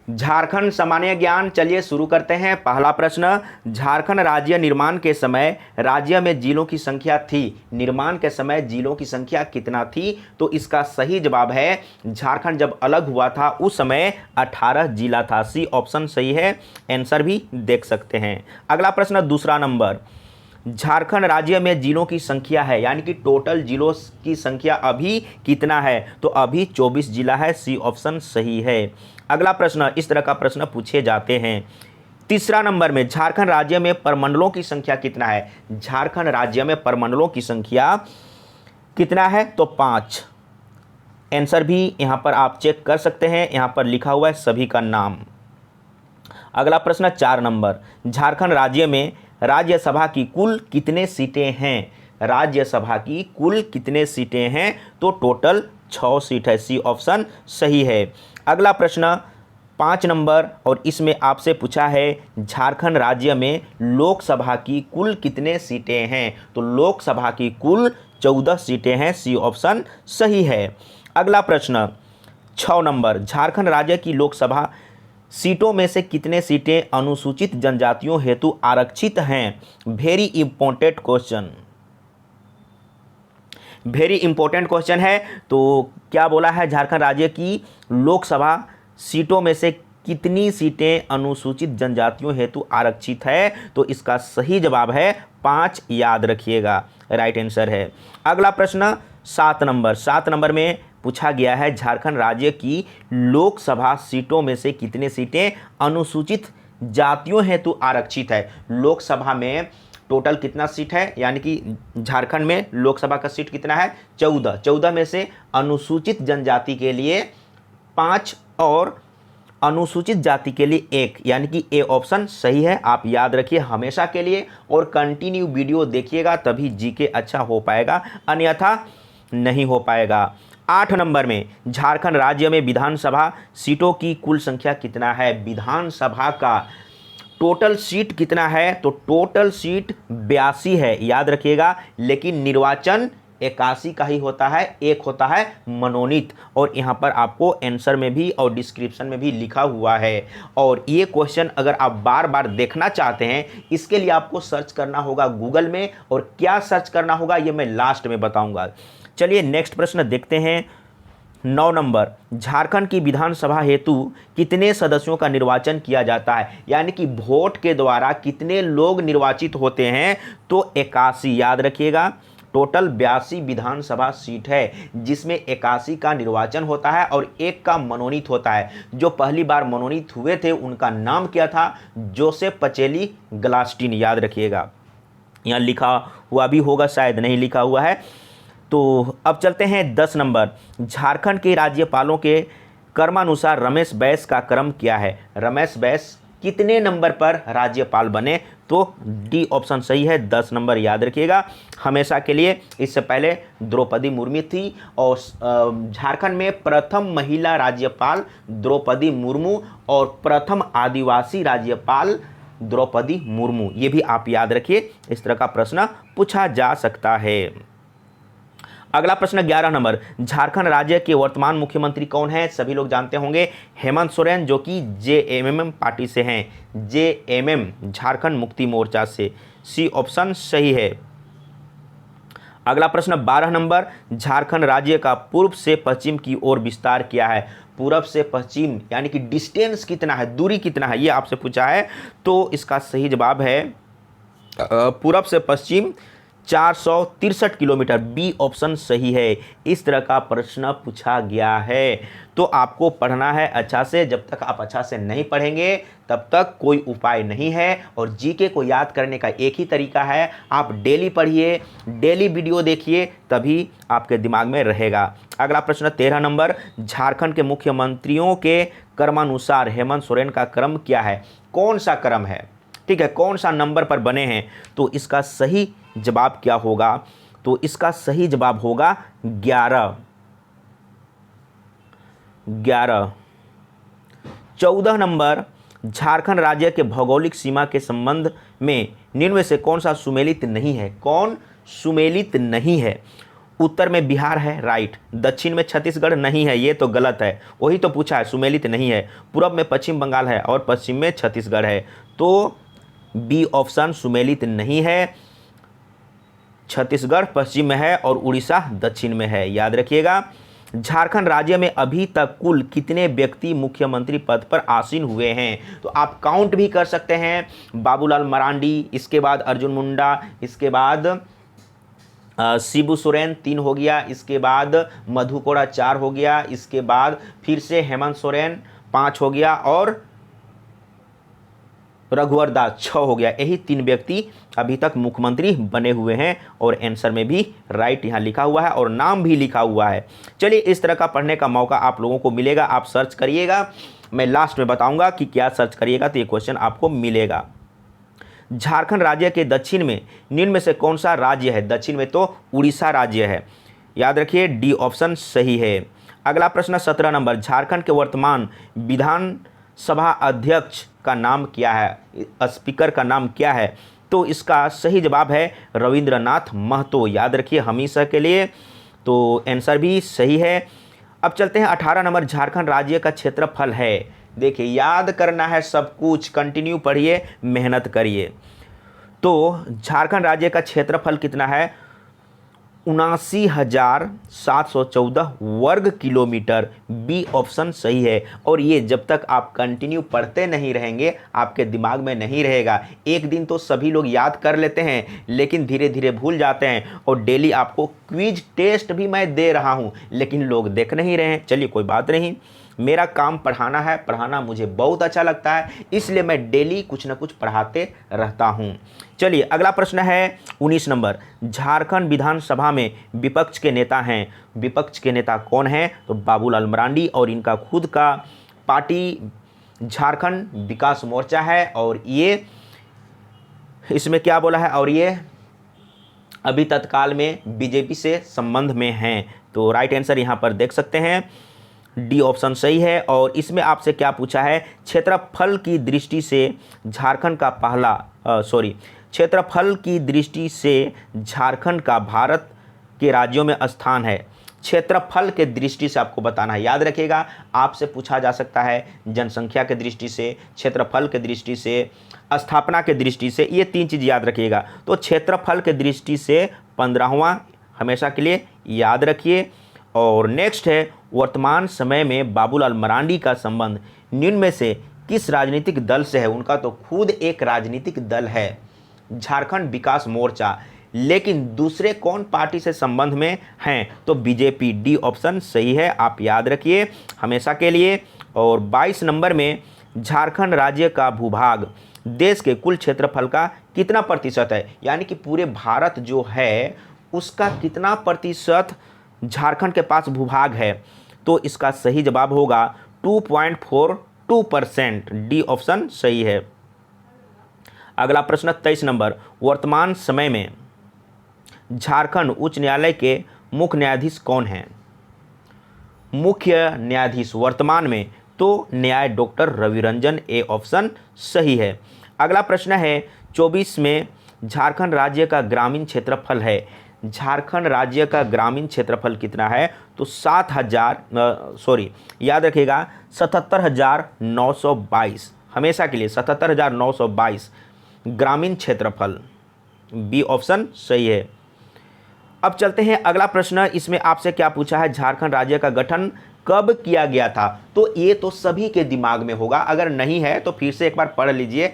झारखंड सामान्य ज्ञान। चलिए शुरू करते हैं। पहला प्रश्न, झारखंड राज्य निर्माण के समय राज्य में जिलों की संख्या थी। निर्माण के समय जिलों की संख्या कितना थी? तो इसका सही जवाब है, झारखंड जब अलग हुआ था उस समय 18 जिला था। सी ऑप्शन सही है, आंसर भी देख सकते हैं। अगला प्रश्न, दूसरा नंबर, झारखंड राज्य में जिलों की संख्या है, यानी कि टोटल जिलों की संख्या अभी कितना है? तो अभी 24 जिला है। सी ऑप्शन सही है। अगला प्रश्न, इस तरह का प्रश्न पूछे जाते हैं। तीसरा नंबर में, झारखंड राज्य में प्रमंडलों की संख्या कितना है? झारखंड राज्य में प्रमंडलों की संख्या कितना है? तो 5। आंसर भी यहां पर आप चेक कर सकते हैं, यहां पर लिखा हुआ है सभी का नाम। अगला प्रश्न, 4 नंबर, झारखंड राज्य में राज्यसभा की कुल कितने सीटें हैं? राज्यसभा की कुल कितने सीटें हैं? तो टोटल 6 सीट है। सी ऑप्शन सही है। अगला प्रश्न 5 नंबर, और इसमें आपसे पूछा है झारखंड राज्य में लोकसभा की कुल कितने सीटें हैं? तो लोकसभा की कुल 14 सीटें हैं। सी ऑप्शन सही है। अगला प्रश्न 6 नंबर, झारखंड राज्य की लोकसभा सीटों में से कितने सीटें अनुसूचित जनजातियों हेतु आरक्षित हैं? Very important question, very important question है। तो क्या बोला है, झारखंड राज्य की लोकसभा सीटों में से कितनी सीटें अनुसूचित जनजातियों हेतु आरक्षित है? तो इसका सही जवाब है 5, याद रखिएगा, राइट आंसर है। अगला प्रश्न 7 नंबर, 7 नंबर में पूछा गया है झारखंड राज्य की लोकसभा सीटों में से कितने सीटें अनुसूचित जातियों हेतु आरक्षित है? लोकसभा में टोटल कितना सीट है, यानी कि झारखंड में लोकसभा का सीट कितना है? 14। 14 में से अनुसूचित जनजाति के लिए 5 और अनुसूचित जाति के लिए 1, यानी कि ए ऑप्शन सही है। आप याद रखिए हमेशा के लिए, और कंटिन्यू वीडियो देखिएगा तभी जीके अच्छा हो पाएगा, अन्यथा नहीं हो पाएगा। 8 नंबर में, झारखंड राज्य में विधानसभा सीटों की कुल संख्या कितना है? विधानसभा का टोटल सीट कितना है? तो टोटल सीट 82 है, याद रखिएगा। लेकिन निर्वाचन 81 का ही होता है, एक होता है मनोनीत, और यहाँ पर आपको आंसर में भी और डिस्क्रिप्शन में भी लिखा हुआ है। और ये क्वेश्चन अगर आप बार बार देखना चाहते हैं, इसके लिए आपको सर्च करना होगा गूगल में, और क्या सर्च करना होगा ये मैं लास्ट में बताऊंगा। चलिए नेक्स्ट प्रश्न देखते हैं। 9 नंबर, झारखंड की विधानसभा हेतु कितने सदस्यों का निर्वाचन किया जाता है? यानी कि वोट के द्वारा कितने लोग निर्वाचित होते हैं? तो 81, याद रखिएगा। टोटल 82 विधानसभा सीट है, जिसमें 81 का निर्वाचन होता है और 1 का मनोनीत होता है। जो पहली बार मनोनीत हुए थे उनका नाम क्या था? जोसेफ पचेली गलास्टीन, याद रखिएगा। यहाँ लिखा हुआ भी होगा, शायद नहीं लिखा हुआ है। तो अब चलते हैं 10 नंबर, झारखंड के राज्यपालों के क्रमानुसार रमेश बैस का क्रम क्या है? रमेश बैस कितने नंबर पर राज्यपाल बने? तो डी ऑप्शन सही है, 10 नंबर, याद रखिएगा हमेशा के लिए। इससे पहले द्रौपदी मुर्मू थी, और झारखंड में प्रथम महिला राज्यपाल द्रौपदी मुर्मू और प्रथम आदिवासी राज्यपाल द्रौपदी मुर्मू। ये भी आप याद रखिए, इस तरह का प्रश्न पूछा जा सकता है। अगला प्रश्न 11 नंबर, झारखंड राज्य के वर्तमान मुख्यमंत्री कौन है? सभी लोग जानते होंगे, हेमंत सोरेन, जो कि जेएमएम पार्टी से हैं। जेएमएम, झारखंड मुक्ति मोर्चा से। सी ऑप्शन सही है। अगला प्रश्न 12 नंबर, झारखंड राज्य का पूर्व से पश्चिम की ओर विस्तार क्या है? पूर्व से पश्चिम यानी कि डिस्टेंस कितना है, दूरी कितना है, ये आपसे पूछा है। तो इसका सही जवाब है पूर्व से पश्चिम 463 किलोमीटर। बी ऑप्शन सही है। इस तरह का प्रश्न पूछा गया है, तो आपको पढ़ना है अच्छा से। जब तक आप अच्छा से नहीं पढ़ेंगे तब तक कोई उपाय नहीं है। और जीके को याद करने का एक ही तरीका है, आप डेली पढ़िए, डेली वीडियो देखिए, तभी आपके दिमाग में रहेगा। अगला प्रश्न 13 नंबर, झारखंड के मुख्यमंत्रियों के क्रमानुसार हेमंत सोरेन का क्रम क्या है? कौन सा क्रम है, ठीक है, कौन सा नंबर पर बने हैं? तो इसका सही जवाब क्या होगा? तो इसका सही जवाब होगा 11। 14 नंबर, झारखंड राज्य के भौगोलिक सीमा के संबंध में निम्न में से कौन सा सुमेलित नहीं है? कौन सुमेलित नहीं है? उत्तर में बिहार है, राइट। दक्षिण में छत्तीसगढ़ नहीं है, ये तो गलत है, वही तो पूछा है, सुमेलित नहीं है। पूरब में पश्चिम बंगाल है और पश्चिम में छत्तीसगढ़ है, तो बी ऑप्शन सुमेलित नहीं है। छत्तीसगढ़ पश्चिम में है और उड़ीसा दक्षिण में है, याद रखिएगा। झारखंड राज्य में अभी तक कुल कितने व्यक्ति मुख्यमंत्री पद पर आसीन हुए हैं, तो आप काउंट भी कर सकते हैं। बाबूलाल मरांडी, इसके बाद अर्जुन मुंडा, इसके बाद शिबू सोरेन 3 हो गया, इसके बाद मधु कोड़ा 4 हो गया, इसके बाद फिर से हेमंत सोरेन 5 हो गया और रघुवर दास 6 हो गया। यही 3 व्यक्ति अभी तक मुख्यमंत्री बने हुए हैं और आंसर में भी राइट यहाँ लिखा हुआ है और नाम भी लिखा हुआ है। चलिए, इस तरह का पढ़ने का मौका आप लोगों को मिलेगा, आप सर्च करिएगा, मैं लास्ट में बताऊंगा कि क्या सर्च करिएगा तो ये क्वेश्चन आपको मिलेगा। झारखंड राज्य के दक्षिण में निम्न में से कौन सा राज्य है? दक्षिण में तो उड़ीसा राज्य है, याद रखिए, डी ऑप्शन सही है। अगला प्रश्न 17 नंबर, झारखंड के वर्तमान विधानसभा अध्यक्ष का नाम क्या है? स्पीकर का नाम क्या है? तो इसका सही जवाब है रविंद्रनाथ महतो, याद रखिए हमेशा के लिए, तो आंसर भी सही है। अब चलते हैं 18 नंबर, झारखंड राज्य का क्षेत्रफल है। देखिए, याद करना है सब कुछ, कंटिन्यू पढ़िए, मेहनत करिए। तो झारखंड राज्य का क्षेत्रफल कितना है? 79,714 वर्ग किलोमीटर, बी ऑप्शन सही है। और ये जब तक आप कंटिन्यू पढ़ते नहीं रहेंगे आपके दिमाग में नहीं रहेगा। एक दिन तो सभी लोग याद कर लेते हैं लेकिन धीरे धीरे भूल जाते हैं, और डेली आपको क्विज टेस्ट भी मैं दे रहा हूँ लेकिन लोग देख नहीं रहे हैं। चलिए, कोई बात नहीं, मेरा काम पढ़ाना है, पढ़ाना मुझे बहुत अच्छा लगता है, इसलिए मैं डेली कुछ ना कुछ पढ़ाते रहता हूं। चलिए, अगला प्रश्न है 19 नंबर, झारखंड विधानसभा में विपक्ष के नेता हैं। विपक्ष के नेता कौन हैं? तो बाबूलाल मरांडी, और इनका खुद का पार्टी झारखंड विकास मोर्चा है, और ये इसमें क्या बोला है, और ये अभी तत्काल में बीजेपी से संबंध में हैं। तो राइट आंसर यहाँ पर देख सकते हैं, डी ऑप्शन सही है। और इसमें आपसे क्या पूछा है? क्षेत्रफल की दृष्टि से झारखंड का क्षेत्रफल की दृष्टि से झारखंड का भारत के राज्यों में स्थान है। क्षेत्रफल के दृष्टि से आपको बताना है, याद रखिएगा, आपसे पूछा जा सकता है जनसंख्या के दृष्टि से, क्षेत्रफल के दृष्टि से, स्थापना के दृष्टि से, ये 3 चीज़ याद रखिएगा। तो क्षेत्रफल के दृष्टि से 15वां हमेशा के लिए याद रखिए। और नेक्स्ट है, वर्तमान समय में बाबूलाल मरांडी का संबंध निम्न में से किस राजनीतिक दल से है? उनका तो खुद एक राजनीतिक दल है, झारखंड विकास मोर्चा, लेकिन दूसरे कौन पार्टी से संबंध में हैं? तो बीजेपी, डी ऑप्शन सही है, आप याद रखिए हमेशा के लिए। और 22 नंबर में, झारखंड राज्य का भूभाग देश के कुल क्षेत्रफल का कितना प्रतिशत है? यानी कि पूरे भारत जो है उसका कितना प्रतिशत झारखंड के पास भूभाग है? तो इसका सही जवाब होगा 2.42%, डी ऑप्शन सही है। अगला प्रश्न 23 नंबर, वर्तमान समय में झारखंड उच्च न्यायालय के मुख्य न्यायाधीश कौन हैं? मुख्य न्यायाधीश वर्तमान में तो न्याय doctor Ravi Ranjan, A option सही है। अगला प्रश्न है 24 में, झारखंड राज्य का ग्रामीण क्षेत्रफल है। झारखंड राज्य का ग्रामीण क्षेत्रफल कितना है? तो 77,922, हमेशा के लिए 77,922 ग्रामीण क्षेत्रफल, बी ऑप्शन सही है। अब चलते हैं अगला प्रश्न, इसमें आपसे क्या पूछा है? झारखंड राज्य का गठन कब किया गया था? तो ये तो सभी के दिमाग में होगा, अगर नहीं है तो फिर से एक बार पढ़ लीजिए।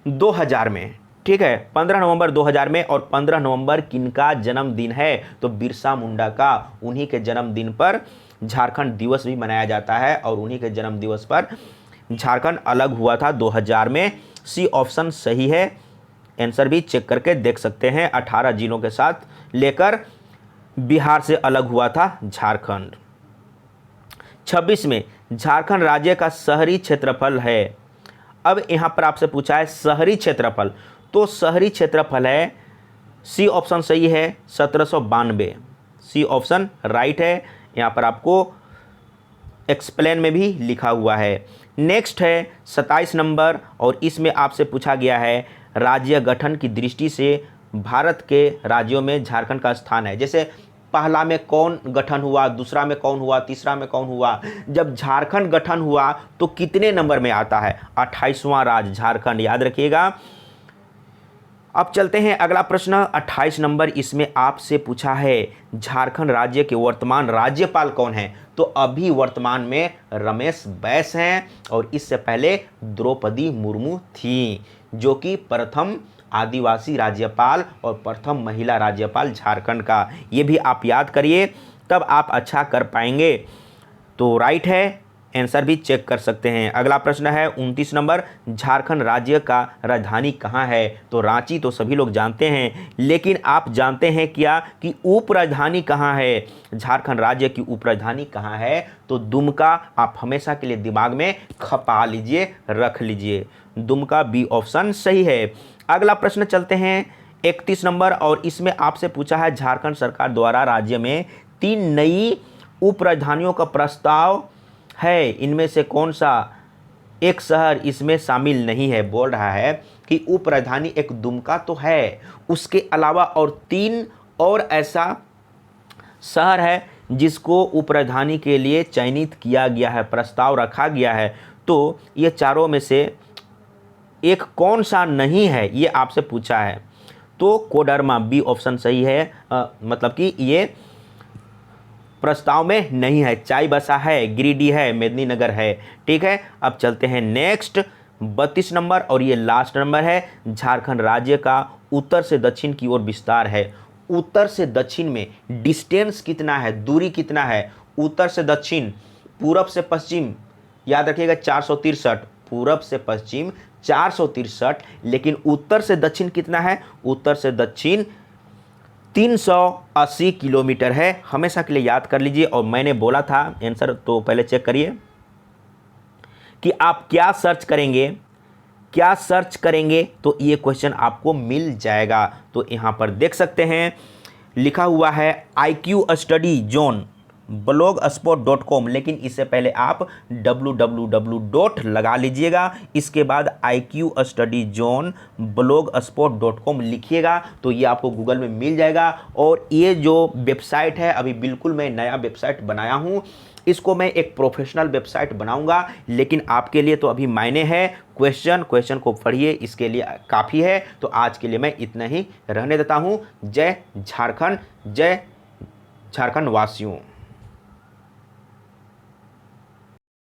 2000 में, ठीक है, 15 नवंबर 2000 में। और 15 नवंबर किनका जन्मदिन है? तो बिरसा मुंडा का। उन्हीं के जन्मदिन पर झारखंड दिवस भी मनाया जाता है, और उन्हीं के जन्म दिवस पर झारखंड अलग हुआ था 2000 में, सी ऑप्शन सही है। आंसर भी चेक करके देख सकते हैं, 18 जिलों के साथ लेकर बिहार से अलग हुआ था झारखंड। 26 में, झारखंड राज्य का शहरी क्षेत्रफल है। अब यहाँ पर आपसे पूछा है शहरी क्षेत्रफल, तो शहरी क्षेत्रफल है, सी ऑप्शन सही है, 1792, सी ऑप्शन राइट है। यहाँ पर आपको एक्सप्लेन में भी लिखा हुआ है। नेक्स्ट है 27 नंबर, और इसमें आपसे पूछा गया है राज्य गठन की दृष्टि से भारत के राज्यों में झारखंड का स्थान है। जैसे पहला में कौन गठन हुआ, दूसरा में कौन हुआ, तीसरा में कौन हुआ। जब झारखंड गठन हुआ तो कितने नंबर में आता है, 28वां राज्य झारखंड, याद रखिएगा। अब चलते हैं अगला प्रश्न 28 नंबर। इसमें आपसे पूछा है झारखंड राज्य के वर्तमान राज्यपाल कौन हैं। तो अभी वर्तमान में रमेश बैस हैं और इससे पहले द्रौपदी मुर्मू थी, जो कि प्रथम आदिवासी राज्यपाल और प्रथम महिला राज्यपाल झारखंड का। ये भी आप याद करिए, तब आप अच्छा कर पाएंगे। तो राइट है, आंसर भी चेक कर सकते हैं। अगला प्रश्न है 29 नंबर। झारखंड राज्य का राजधानी कहाँ है। तो रांची तो सभी लोग जानते हैं, लेकिन आप जानते हैं क्या कि उप राजधानी कहाँ है। झारखंड राज्य की उप राजधानी कहाँ है। तो दुमका। आप हमेशा के लिए दिमाग में खपा लीजिए, रख लीजिए, दुमका बी ऑप्शन सही है। अगला प्रश्न चलते हैं 31 नंबर, और इसमें आपसे पूछा है झारखंड सरकार द्वारा राज्य में 3 नई उप राजधानियों का प्रस्ताव है, इनमें से कौन सा एक शहर इसमें शामिल नहीं है। बोल रहा है कि उप राजधानी एक दुमका तो है, उसके अलावा और 3 और ऐसा शहर है जिसको उप राजधानी के लिए चयनित किया गया है, प्रस्ताव रखा गया है। तो ये चारों में से एक कौन सा नहीं है, ये आपसे पूछा है। तो कोडरमा बी ऑप्शन सही है, मतलब कि ये प्रस्ताव में नहीं है। चाईबासा है, गिरिडीह है, मेदिनीनगर है। ठीक है, अब चलते हैं नेक्स्ट 32 नंबर, और ये लास्ट नंबर है। झारखंड राज्य का उत्तर से दक्षिण की ओर विस्तार है। उत्तर से दक्षिण में डिस्टेंस कितना है, दूरी कितना है। उत्तर से दक्षिण, पूरब से पश्चिम, याद रखिएगा 463, पूरब से पश्चिम 463, लेकिन उत्तर से दक्षिण कितना है। उत्तर से दक्षिण 380 किलोमीटर है। हमेशा के लिए याद कर लीजिए। और मैंने बोला था आंसर, तो पहले चेक करिए कि आप क्या सर्च करेंगे, क्या सर्च करेंगे तो ये क्वेश्चन आपको मिल जाएगा। तो यहाँ पर देख सकते हैं लिखा हुआ है IQ स्टडी जोन blogspot.com, लेकिन इससे पहले आप www. लगा लीजिएगा, इसके बाद IQ स्टडी जोन blogspot.com लिखिएगा तो ये आपको गूगल में मिल जाएगा। और ये जो वेबसाइट है, अभी बिल्कुल मैं नया वेबसाइट बनाया हूँ, इसको मैं एक प्रोफेशनल वेबसाइट बनाऊंगा, लेकिन आपके लिए तो अभी मायने है क्वेश्चन को पढ़िए, इसके लिए काफ़ी है। तो आज के लिए मैं इतना ही रहने देता हूँ। जय झारखंड, जय झारखंड वासियों।